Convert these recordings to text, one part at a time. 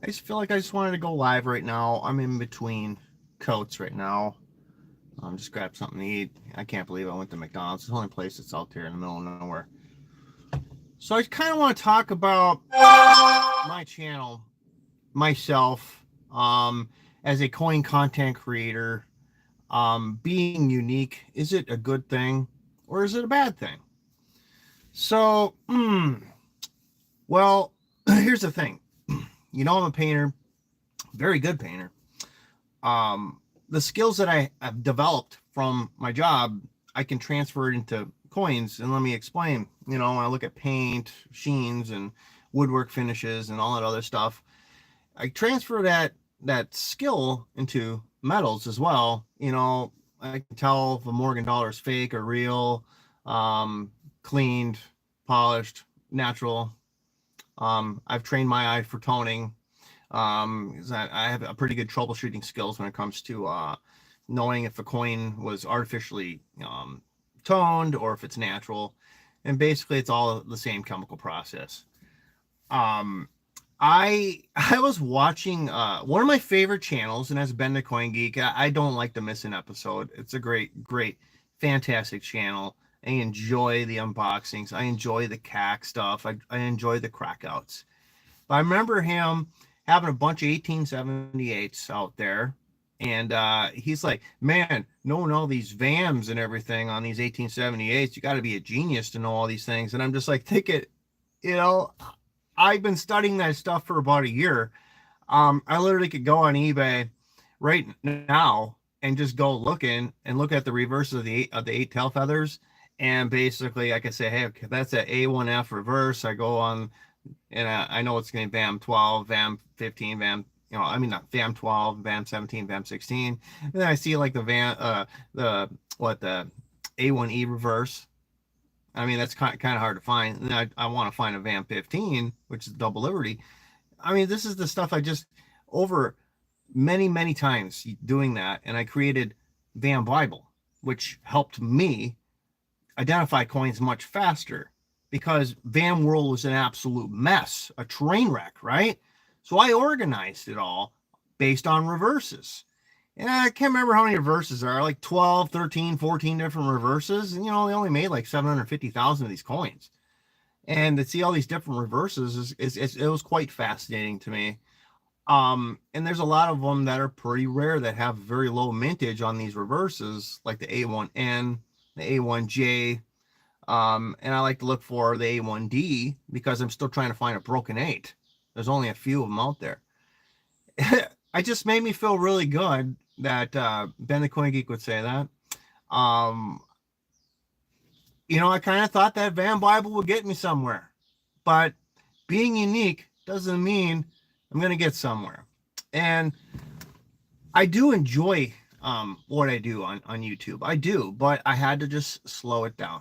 I just feel like I just wanted to go live right now. I'm in between coats right now. Just grab something to eat. I can't believe I went to McDonald's. It's the only place that's out there in the middle of nowhere. So I kind of want to talk about my channel, myself, as a coin content creator. Being unique, is it a good thing or is it a bad thing? So, well, here's the thing. I'm a painter, very good painter. The skills that I have developed from my job, I can transfer it into coins. And let me explain. When I look at paint, sheens, and woodwork finishes and all that other stuff, I transfer that skill into metals as well. I can tell if a Morgan dollar is fake or real, cleaned, polished, natural. I've trained my eye for toning. I have a pretty good troubleshooting skills when it comes to knowing if a coin was artificially toned or if it's natural. And basically, it's all the same chemical process. Um, I was watching one of my favorite channels, and that's Ben the Coin Geek. I don't like to miss an episode. It's a great, fantastic channel. I enjoy the unboxings. I enjoy the CAC stuff. I enjoy the crackouts. But I remember him having a bunch of 1878s out there. And he's like, man, knowing all these VAMs and everything on these 1878s, you got to be a genius to know all these things. And I'm just like, you know, I've been studying that stuff for about a year. I literally could go on eBay right now and just go looking and look at the reverse of the eight tail feathers. And basically, I can say, hey, okay, that's an A1F reverse. I go on, and I know it's going to be VAM 12, VAM 15, VAM, not VAM 12, VAM 17, VAM 16. And then I see like the the A1E reverse. I mean, that's kind of hard to find. And I want to find a VAM 15, which is double Liberty. I mean, this is the stuff I just, over many times doing that. And I created VAM Bible, which helped me identify coins much faster because VAM World was an absolute mess, a train wreck, right? So I organized it all based on reverses. And I can't remember how many reverses there are, like 12, 13, 14 different reverses. And, they only made like 750,000 of these coins. And to see all these different reverses, it was quite fascinating to me. And there's a lot of them that are pretty rare that have very low mintage on these reverses, like the A1N, the A1J. And I like to look for the A1D because I'm still trying to find a broken 8. There's only a few of them out there. It just made me feel really good that Ben the Coin Geek would say that. I kind of thought that Van Bible would get me somewhere. But being unique doesn't mean I'm going to get somewhere. And I do enjoy what I do on YouTube. I do, but I had to just slow it down.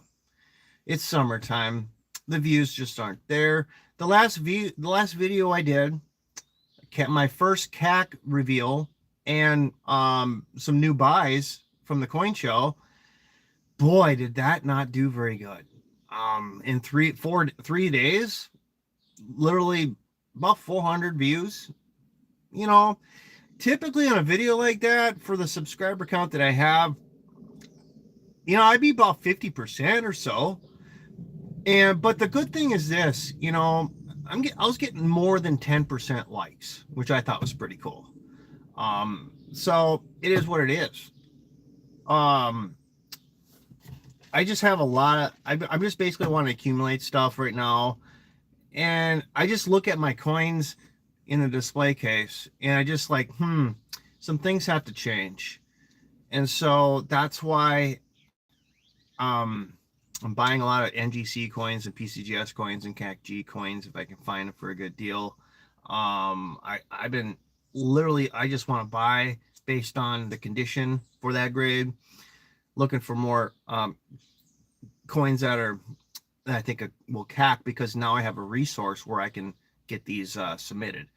It's summertime. The views just aren't there. The last video I did, my first CAC reveal and some new buys from the coin show, boy, did that not do very good. In 3 days, literally about 400 views. Typically on a video like that, for the subscriber count that I have, I'd be about 50% or so. But the good thing is this, I was getting more than 10% likes, which I thought was pretty cool. So it is what it is. I just have a lot of, I'm just basically want to accumulate stuff right now. And I just look at my coins in the display case and I just like, some things have to change. And so that's why, I'm buying a lot of NGC coins and PCGS coins and CAC-G coins if I can find them for a good deal. I've been literally, I just want to buy based on the condition for that grade, looking for more coins that I think will CAC, because now I have a resource where I can get these submitted.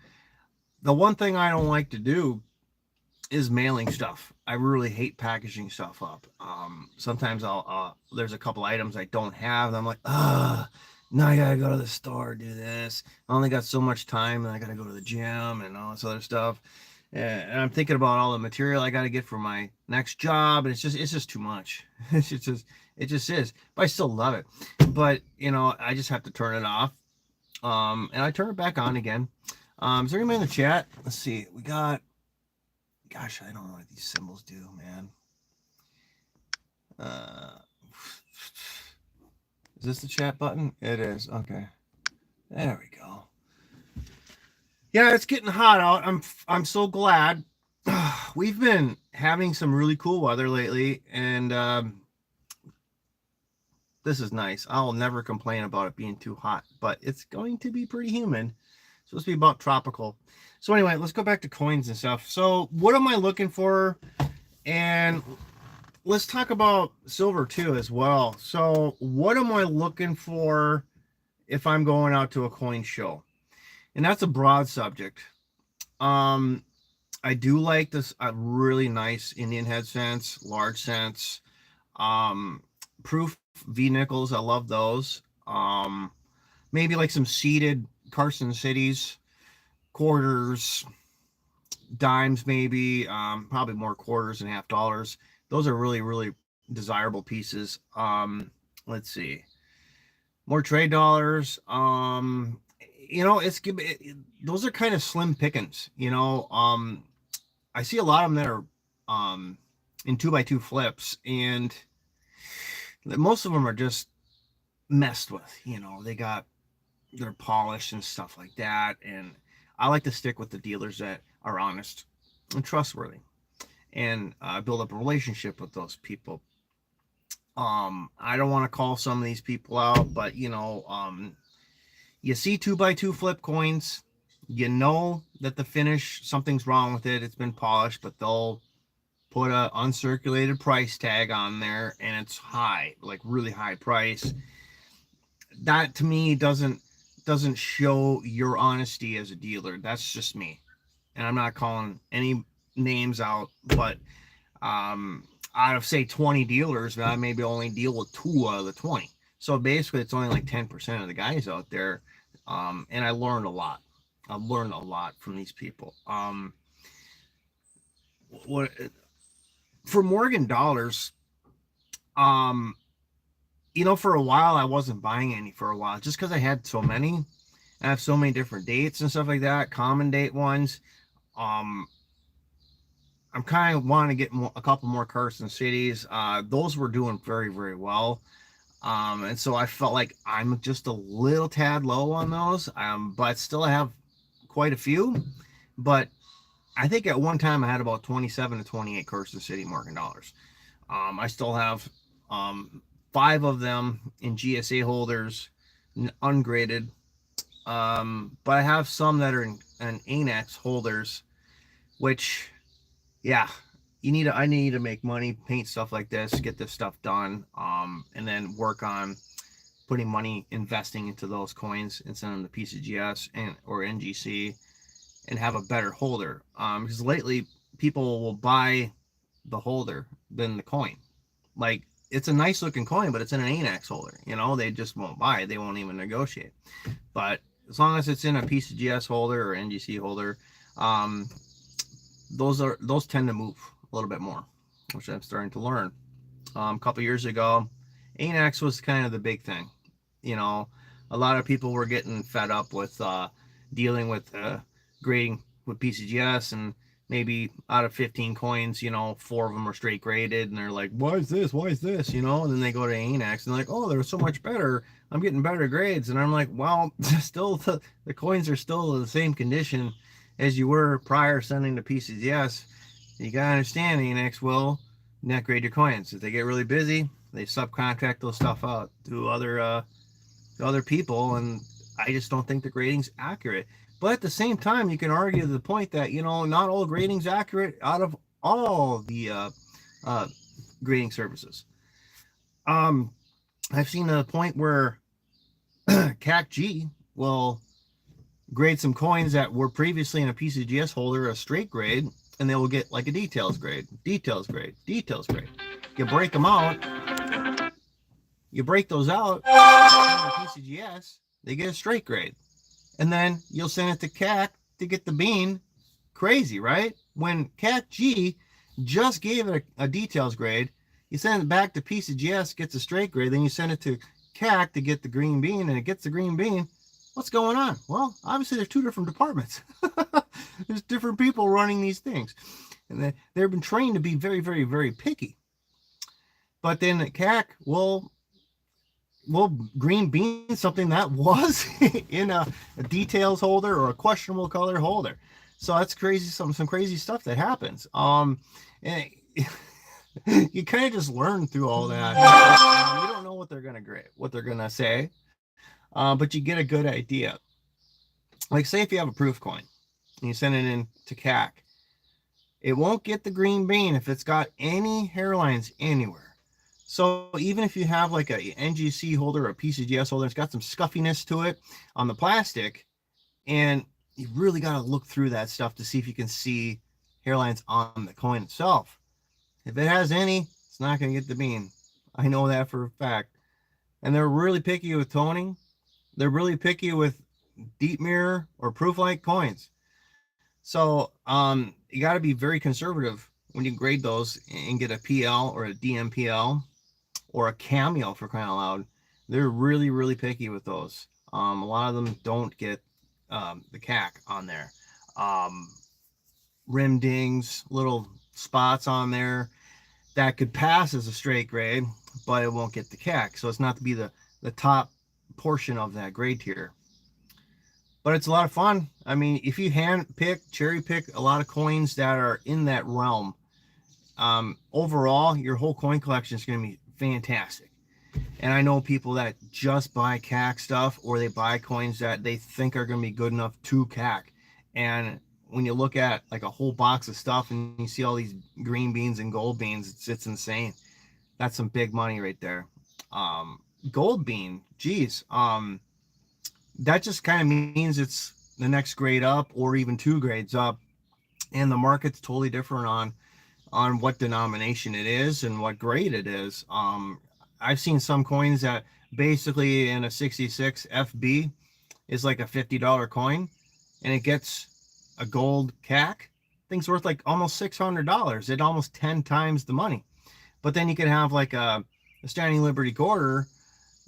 The one thing I don't like to do is mailing stuff. I really hate packaging stuff up. Sometimes there's a couple items I don't have and I'm like, now I gotta go to the store, do this. I only got so much time, and I gotta go to the gym and all this other stuff. And I'm thinking about all the material I gotta get for my next job, and it's just too much. It just is. But I still love it. But I just have to turn it off. And I turn it back on again. Is there anybody in the chat? Let's see. We got. Gosh, I don't know what these symbols do, man. Is this the chat button? It is. Okay. There we go. Yeah, it's getting hot out. I'm so glad. We've been having some really cool weather lately, and this is nice. I'll never complain about it being too hot, but it's going to be pretty humid. It's supposed to be about tropical. So anyway, let's go back to coins and stuff. So what am I looking for? And let's talk about silver too as well. So what am I looking for if I'm going out to a coin show? And that's a broad subject. I do like this really nice Indian head cents, large cents, proof V nickels. I love those. Maybe like some seeded Carson Cities, quarters, dimes, maybe, probably more quarters and half dollars. Those are really, really desirable pieces. Let's see, more trade dollars. Those are kind of slim pickings. I see a lot of them that are in 2x2 flips, and most of them are just messed with. They're polished and stuff like that, and I like to stick with the dealers that are honest and trustworthy, and build up a relationship with those people. I don't want to call some of these people out, but you see 2x2 flip coins, that the finish, something's wrong with it. It's been polished, but they'll put a uncirculated price tag on there, and it's high, like really high price. That to me doesn't show your honesty as a dealer. That's just me, and I'm not calling any names out, but out of say 20 dealers, I maybe only deal with 2 out of the 20. So basically it's only like 10% of the guys out there. And I learned a lot. I learned a lot from these people. For Morgan dollars, for a while I wasn't buying any for a while, just because I had so many. I have so many different dates and stuff like that, common date ones. I'm kind of wanting to get a couple more Carson Cities. Those were doing very, very well. And so I felt like I'm just a little tad low on those. But still I have quite a few. But I think at one time I had about 27 to 28 Carson City Morgan dollars. I still have 5 of them in GSA holders, ungraded. But I have some that are in ANAX holders, which, yeah, I need to make money, paint stuff like this, get this stuff done, and then work on putting money, investing into those coins and send them to PCGS or NGC, and have a better holder. Because lately people will buy the holder than the coin. Like, it's a nice looking coin, but it's in an ANAX holder. They just won't buy it. They won't even negotiate. But as long as it's in a PCGS holder or NGC holder, those tend to move a little bit more, which I'm starting to learn. A couple years ago, ANAX was kind of the big thing. A lot of people were getting fed up with dealing with grading with PCGS, and maybe out of 15 coins, 4 of them are straight graded, and they're like, why is this, and then they go to ANAX and they're like, oh, they're so much better, I'm getting better grades. And I'm like, well, still the coins are still in the same condition as you were prior sending to PCGS. You gotta understand, ANAX will net grade your coins. If they get really busy, they subcontract those stuff out to other people, and I just don't think the grading's accurate. But at the same time, you can argue the point that not all grading's accurate out of all the grading services. I've seen a point where CAC-G will grade some coins that were previously in a PCGS holder a straight grade, and they will get like a details grade. You break them out, You break those out, PCGS, they get a straight grade. And then you'll send it to CAC to get the bean. Crazy, right? When CAC G just gave it a details grade, you send it back to PCGS, gets a straight grade, then you send it to CAC to get the green bean, and it gets the green bean. What's going on? Well, obviously there's two different departments. There's different people running these things. And they've been trained to be very, very, very picky. But then CAC will green bean something that was in a details holder or a questionable color holder. So that's crazy, some crazy stuff that happens. And you kind of just learn through all that. You don't know what they're gonna say, but you get a good idea. Like, say if you have a proof coin and you send it in to CAC, it won't get the green bean if it's got any hairlines anywhere. So even if you have like a NGC holder or a PCGS holder, it's got some scuffiness to it on the plastic, and you really got to look through that stuff to see if you can see hairlines on the coin itself. If it has any, it's not going to get the bean. I know that for a fact. And they're really picky with toning. They're really picky with deep mirror or proof-like coins. So you got to be very conservative when you grade those and get a PL or a DMPL or a cameo, for crying out loud. They're really, really picky with those. A lot of them don't get the CAC on there. Rim dings, little spots on there that could pass as a straight grade, but it won't get the CAC. So it's not to be the top portion of that grade tier. But it's a lot of fun. I mean, if you cherry pick a lot of coins that are in that realm, overall, your whole coin collection is going to be fantastic. And I know people that just buy CAC stuff, or they buy coins that they think are going to be good enough to CAC. And when you look at like a whole box of stuff and you see all these green beans and gold beans, it's insane. That's some big money right there. Gold bean, geez. That just kind of means it's the next grade up or even 2 grades up. And the market's totally different on what denomination it is and what grade it is. I've seen some coins that basically in a 66 FB is like a $50 coin, and it gets a gold CAC. Thing's worth like almost $600. It almost 10 times the money. But then you could have like a Standing Liberty Quarter,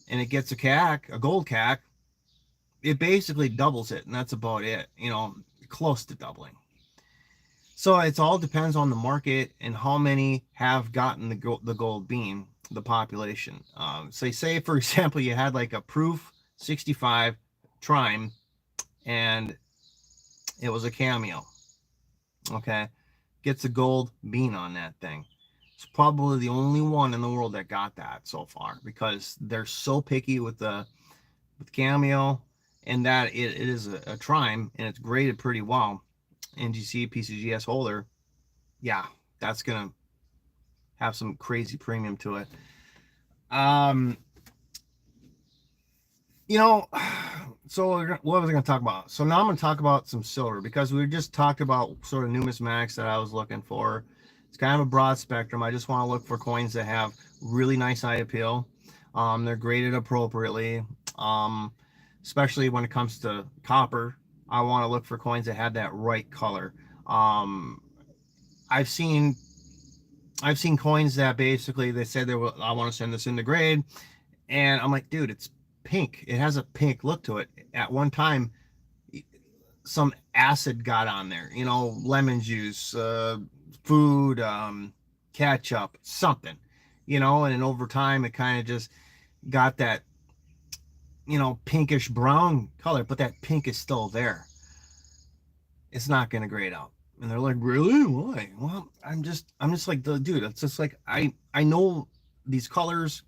and it gets a CAC, a gold CAC. It basically doubles it, and that's about it, close to doubling. So it all depends on the market and how many have gotten the gold bean, the population. So say, for example, you had like a proof 65 Trime, and it was a cameo. Okay, gets a gold bean on that thing. It's probably the only one in the world that got that so far, because they're so picky with cameo, and that it is a Trime, and it's graded pretty well. NGC PCGS holder, yeah, that's gonna have some crazy premium to it. So what was I going to talk about? So now I'm going to talk about some silver, because we just talked about sort of numismatics that I was looking for. It's kind of a broad spectrum. I just want to look for coins that have really nice eye appeal. They're graded appropriately, especially when it comes to copper. I want to look for coins that have that right color. I've seen coins that basically they said I want to send this into grade, and I'm like, dude, it's pink. It has a pink look to it. At one time, some acid got on there, lemon juice, food, ketchup, something, and then over time it kind of just got that, pinkish brown color, but that pink is still there. It's not going to grade out. And they're like, really? Why? Well, I'm just like, dude, it's just like, I know these colors.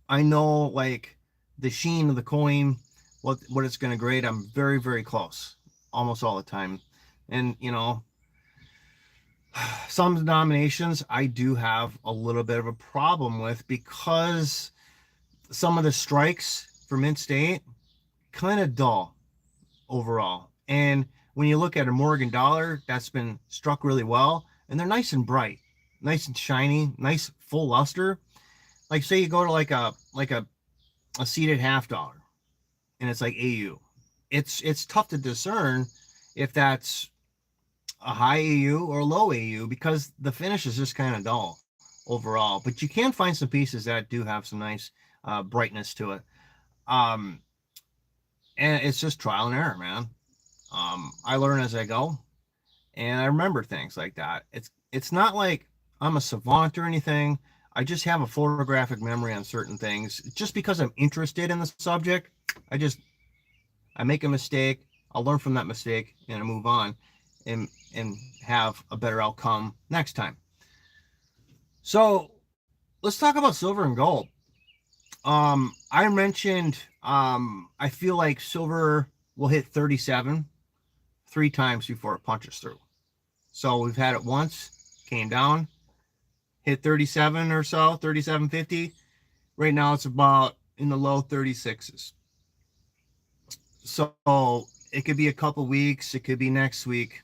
I know like the sheen of the coin, what it's going to grade. I'm very, very close almost all the time. And, some denominations I do have a little bit of a problem with, because some of the strikes for mint state kind of dull overall. And when you look at a Morgan dollar, that's been struck really well, and they're nice and bright, nice and shiny, nice full luster. like say you go to a seated half dollar and it's like AU. It's tough to discern if that's a high AU or low AU because the finish is just kind of dull overall. But you can find some pieces that do have some nice brightness to it. Um, and it's just trial and error, man. I learn as I go, and I remember things like that. It's not like I'm a savant or anything. I just have a photographic memory on certain things. Just because I'm interested in the subject, I just I make a mistake, I'll learn from that mistake and I move on and have a better outcome next time. So let's talk about silver and gold. I mentioned I feel like silver will hit 37 three times before it punches through. So we've had it once, came down, hit 37 or so, 37.50. Right now it's about in the low 36s. So it could be a couple weeks, it could be next week.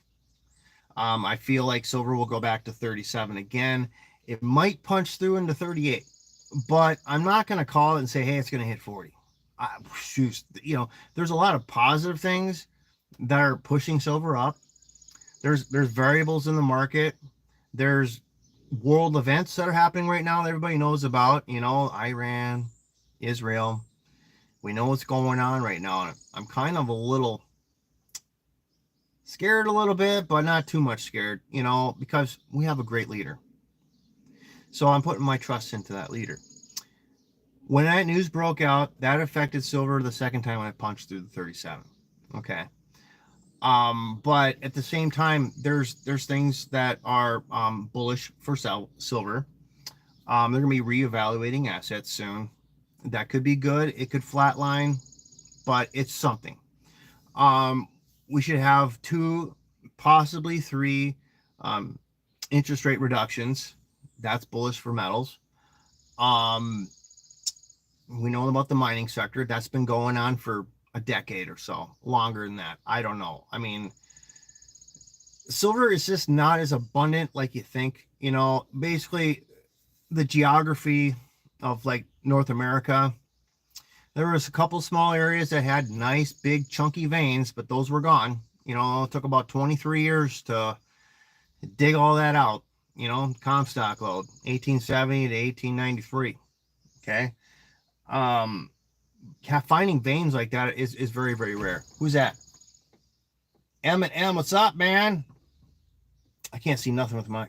I feel like silver will go back to 37 again. It might punch through into 38, but I'm not going to call it and say, hey, it's going to hit 40. Shoot, there's a lot of positive things that are pushing silver up. There's variables in the market. There's world events that are happening right now that everybody knows about. Iran, Israel. We know what's going on right now. I'm kind of a little scared a little bit, but not too much scared, because we have a great leader. So I'm putting my trust into that leader. When that news broke out, that affected silver the second time I punched through the 37. Okay. But at the same time, there's things that are bullish for silver. They're going to be reevaluating assets soon. That could be good. It could flatline, but it's something. We should have 2, possibly 3 interest rate reductions. That's bullish for metals. We know about the mining sector. That's been going on for a decade or so, longer than that. I don't know. I mean, silver is just not as abundant like you think. Basically, the geography of like North America, there was a couple small areas that had nice, big, chunky veins, but those were gone. It took about 23 years to dig all that out. Comstock load, 1870 to 1893. Okay. Finding veins like that is very, very rare. Who's that? M&M, what's up, man? I can't see nothing with my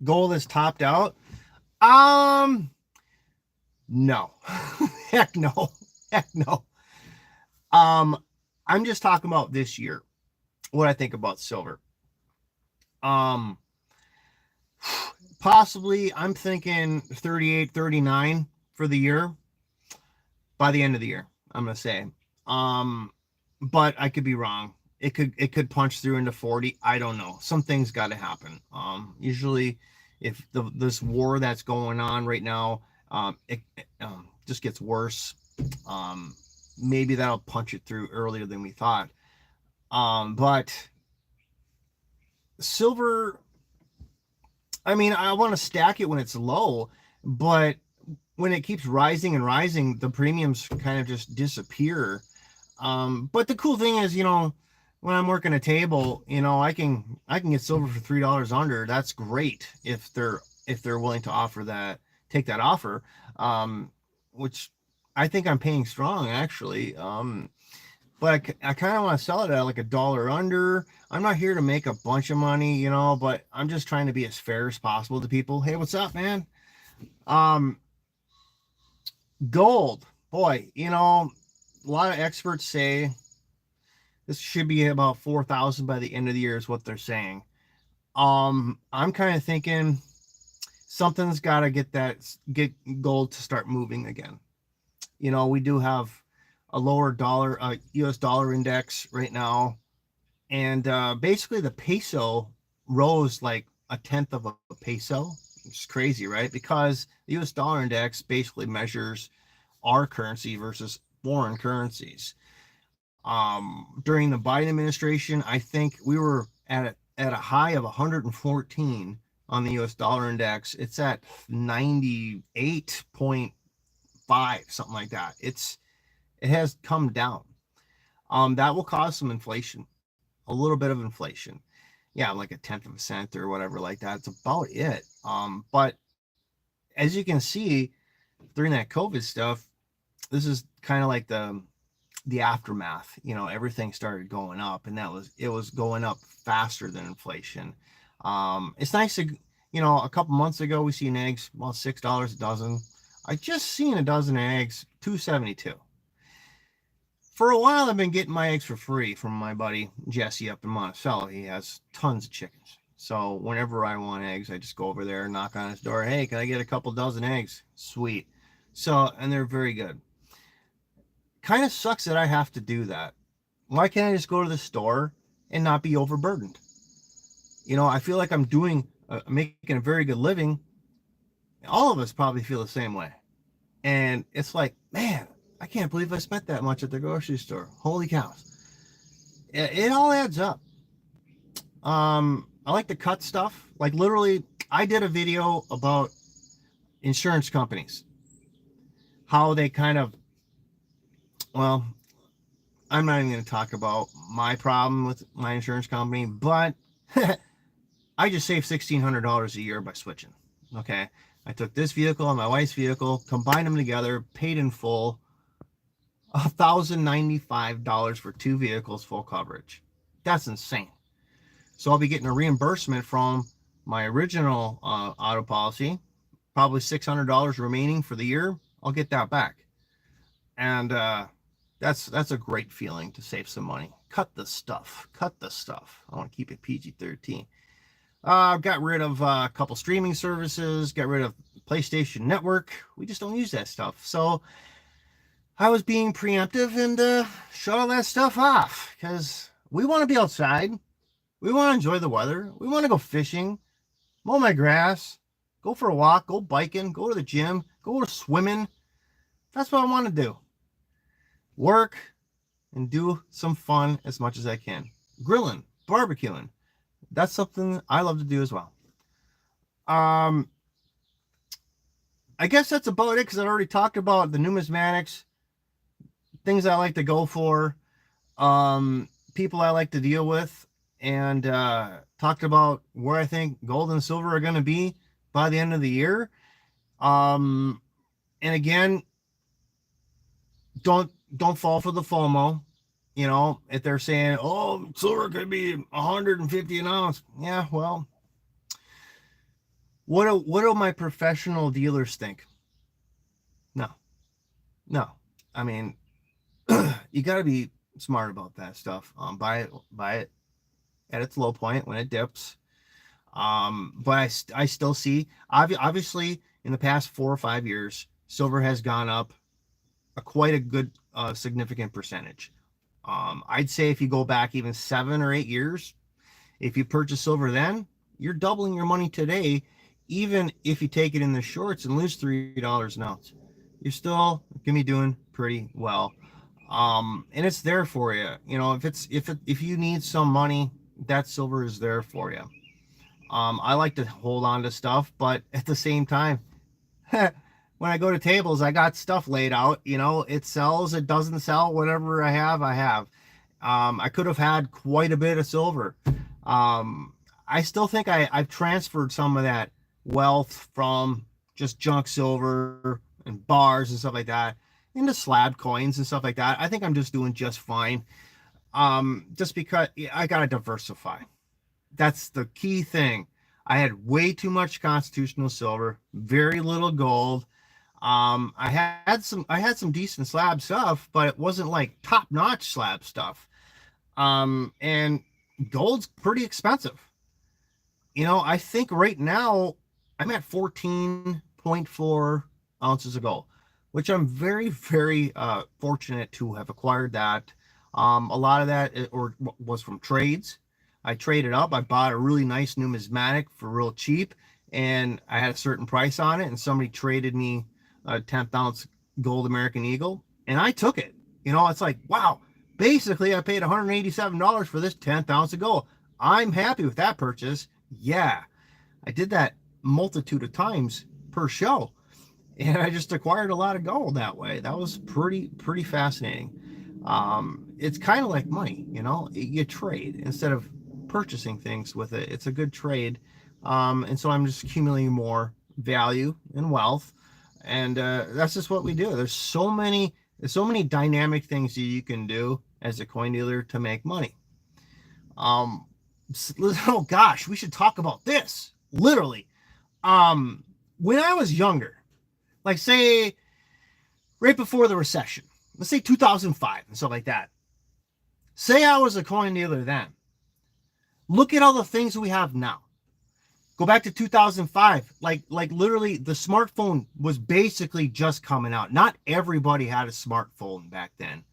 gold is topped out. No. Heck no. Heck no. I'm just talking about this year, what I think about silver. Possibly I'm thinking 38, 39 for the year. By the end of the year, I'm gonna say. But I could be wrong. It could punch through into 40. I don't know. Something's got to happen. Usually, if this war that's going on right now, it just gets worse. Maybe that'll punch it through earlier than we thought. But silver, I mean, I want to stack it when it's low, but when it keeps rising and rising, the premiums kind of just disappear. But the cool thing is, when I'm working a table, I can get silver for $3 under. That's great if they're willing to take that offer, which I think I'm paying strong actually. But I kind of want to sell it at like $1 under. I'm not here to make a bunch of money, but I'm just trying to be as fair as possible to people. Hey, what's up, man? Gold, boy, a lot of experts say this should be about 4,000 by the end of the year is what they're saying. I'm kind of thinking something's got to get gold to start moving again. We do have a lower US dollar index right now. And basically the peso rose like 1/10 of a peso. It's crazy, right? Because the US dollar index basically measures our currency versus foreign currencies. During the Biden administration, I think we were at a high of 114 on the US dollar index. It's at 98.5, something like that. It has come down. That will cause some inflation, a little bit of inflation. Yeah, like a tenth of a cent or whatever like that. It's about it. But as you can see during that COVID stuff, this is kind of like the aftermath. Everything started going up, and it was going up faster than inflation. It's nice to, a couple months ago we seen eggs about $6 a dozen. I just seen a dozen eggs $2.72. For a while, I've been getting my eggs for free from my buddy Jesse up in Monticello. He has tons of chickens. So whenever I want eggs, I just go over there and knock on his door. Hey, can I get a couple dozen eggs? Sweet. So, and they're very good. Kind of sucks that I have to do that. Why can't I just go to the store and not be overburdened? I feel like I'm making a very good living. All of us probably feel the same way. And it's like, man, I can't believe I spent that much at the grocery store. Holy cows. It all adds up. I like to cut stuff. Like literally, I did a video about insurance companies. How they kind of, well, I'm not even going to talk about my problem with my insurance company, but I just saved $1,600 a year by switching. Okay. I took this vehicle and my wife's vehicle, combined them together, paid in full, $1,095 for two vehicles, full coverage. That's insane. So I'll be getting a reimbursement from my original auto policy, probably $600 remaining for the year. I'll get that back. And that's a great feeling to save some money. Cut the stuff. I want to keep it PG-13. I've got rid of a couple streaming services, got rid of PlayStation Network. We just don't use that stuff. So I was being preemptive and shut all that stuff off because we want to be outside. We want to enjoy the weather. We want to go fishing, mow my grass, go for a walk, go biking, go to the gym, go to swimming. That's what I want to do. Work and do some fun as much as I can. Grilling, barbecuing. That's something I love to do as well. I guess that's about it because I already talked about the numismatics, things I like to go for, people I like to deal with, and talked about where I think gold and silver are going to be by the end of the year. And again, don't fall for the FOMO. If they're saying, oh, silver could be 150 an ounce. Yeah, well, what do my professional dealers think? No. I mean, you got to be smart about that stuff. Buy it at its low point when it dips. But I still see, obviously, in the past 4 or 5 years, silver has gone up quite a good significant percentage. I'd say if you go back even 7 or 8 years, if you purchase silver then, you're doubling your money today. Even if you take it in the shorts and lose $3 an ounce, you're still gonna be doing pretty well. And it's there for you. If you need some money, that silver is there for you. I like to hold on to stuff, but at the same time, when I go to tables, I got stuff laid out. It sells, it doesn't sell. Whatever I have, I have. I could have had quite a bit of silver. I still think I've transferred some of that wealth from just junk silver and bars and stuff like that into slab coins and stuff like that. I think I'm just doing just fine. Just because I got to diversify. That's the key thing. I had way too much constitutional silver, very little gold. I had some decent slab stuff, but it wasn't like top-notch slab stuff. And gold's pretty expensive. I think right now I'm at 14.4 ounces of gold, which I'm very, very fortunate to have acquired that. A lot of that was from trades. I traded up. I bought a really nice numismatic for real cheap, and I had a certain price on it, and somebody traded me a 10th ounce gold American Eagle, and I took it. It's like, wow, basically I paid $187 for this 10th ounce of gold. I'm happy with that purchase. Yeah. I did that multitude of times per show, and I just acquired a lot of gold that way. That was pretty fascinating. It's kind of like money, you know, you trade instead of purchasing things with it. It's a good trade. And so I'm just accumulating more value and wealth. And that's just what we do. There's so many dynamic things that you can do as a coin dealer to make money. Um, oh gosh, we should talk about this. Literally, when I was younger, like say right before the recession, let's say 2005 and stuff like that. Say I was a coin dealer then. Look at all the things we have now. Go back to 2005. Like literally the smartphone was basically just coming out. Not everybody had a smartphone back then.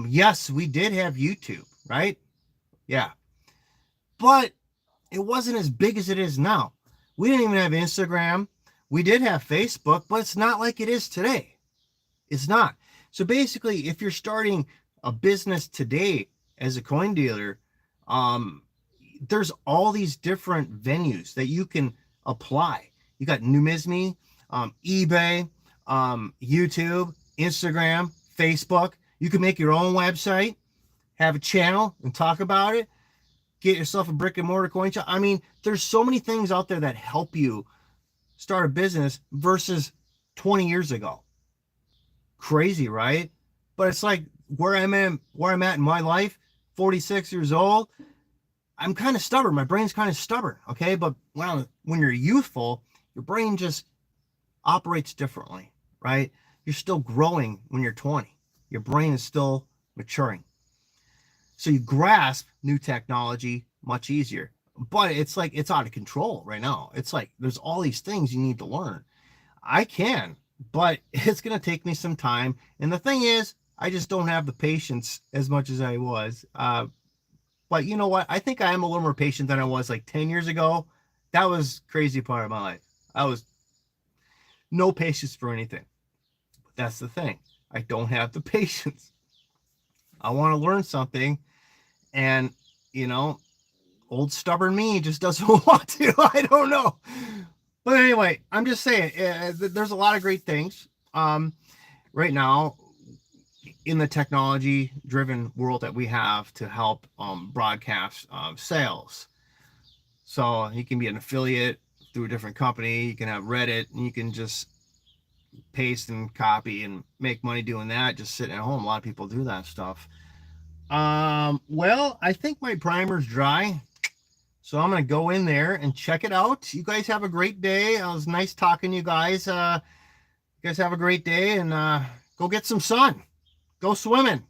Yes, we did have YouTube, right? Yeah. But it wasn't as big as it is now. We didn't even have Instagram. We did have Facebook, but it's not like it is today. It's not. So basically, if you're starting a business today as a coin dealer, there's all these different venues that you can apply. You got Numismatic, eBay, YouTube, Instagram, Facebook. You can make your own website, have a channel and talk about it. Get yourself a brick and mortar coin shop. I mean, there's so many things out there that help you start a business versus 20 years ago. Crazy, right? But it's like where I'm at in my life, 46 years old. I'm kind of stubborn. My brain's kind of stubborn. Okay. But when you're youthful, your brain just operates differently, right? You're still growing when you're 20. Your brain is still maturing. So you grasp new technology much easier. But it's like it's out of control right now. It's like there's all these things you need to learn. I can, but it's going to take me some time. And the thing is, I just don't have the patience as much as I was. But you know what? I think I am a little more patient than I was like 10 years ago. That was a crazy part of my life. I was no patience for anything. But that's the thing. I don't have the patience. I want to learn something. And, you know, old stubborn me just doesn't want to. I don't know. But anyway, I'm just saying, there's a lot of great things right now in the technology driven world that we have to help broadcast sales. So you can be an affiliate through a different company. You can have Reddit, and you can just paste and copy and make money doing that, just sitting at home. A lot of people do that stuff. Well, I think my primer's dry, so I'm going to go in there and check it out. You guys have a great day. It was nice talking to you guys. You guys have a great day, and go get some sun. Go swimming.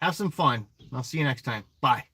Have some fun. I'll see you next time. Bye.